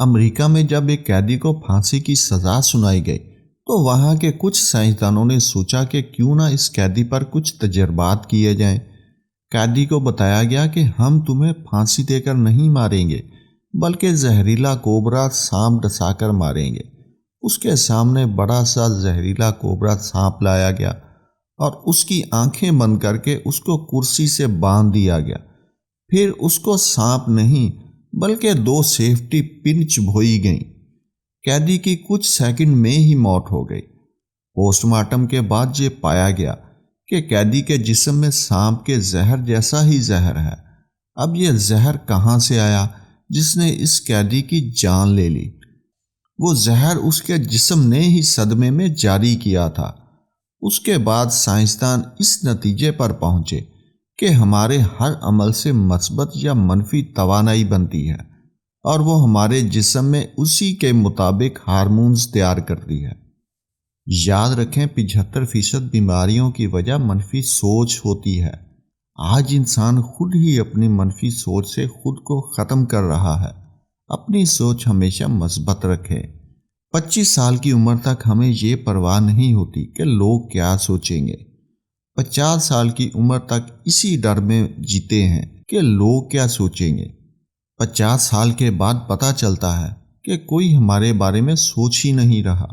امریکہ میں جب ایک قیدی کو پھانسی کی سزا سنائی گئی تو وہاں کے کچھ سائنسدانوں نے سوچا کہ کیوں نہ اس قیدی پر کچھ تجربات کیے جائیں۔ قیدی کو بتایا گیا کہ ہم تمہیں پھانسی دے کر نہیں ماریں گے بلکہ زہریلا کوبرا سانپ ڈسا کر ماریں گے۔ اس کے سامنے بڑا سا زہریلا کوبرا سانپ لایا گیا اور اس کی آنکھیں بند کر کے اس کو کرسی سے باندھ دیا گیا۔ پھر اس کو سانپ نہیں بلکہ 2 سیفٹی پن چبھوئی گئیں۔ قیدی کی کچھ سیکنڈ میں ہی موت ہو گئی۔ پوسٹ مارٹم کے بعد یہ پایا گیا کہ قیدی کے جسم میں سانپ کے زہر جیسا ہی زہر ہے۔ اب یہ زہر کہاں سے آیا جس نے اس قیدی کی جان لے لی؟ وہ زہر اس کے جسم نے ہی صدمے میں جاری کیا تھا۔ اس کے بعد سائنسدان اس نتیجے پر پہنچے کہ ہمارے ہر عمل سے مثبت یا منفی توانائی بنتی ہے اور وہ ہمارے جسم میں اسی کے مطابق ہارمونز تیار کرتی ہے۔ یاد رکھیں 75% بیماریوں کی وجہ منفی سوچ ہوتی ہے۔ آج انسان خود ہی اپنی منفی سوچ سے خود کو ختم کر رہا ہے۔ اپنی سوچ ہمیشہ مثبت رکھیں۔ 25 سال کی عمر تک ہمیں یہ پرواہ نہیں ہوتی کہ لوگ کیا سوچیں گے۔ 50 سال کی عمر تک اسی ڈر میں جیتے ہیں کہ لوگ کیا سوچیں گے۔ 50 سال کے بعد پتہ چلتا ہے کہ کوئی ہمارے بارے میں سوچ ہی نہیں رہا۔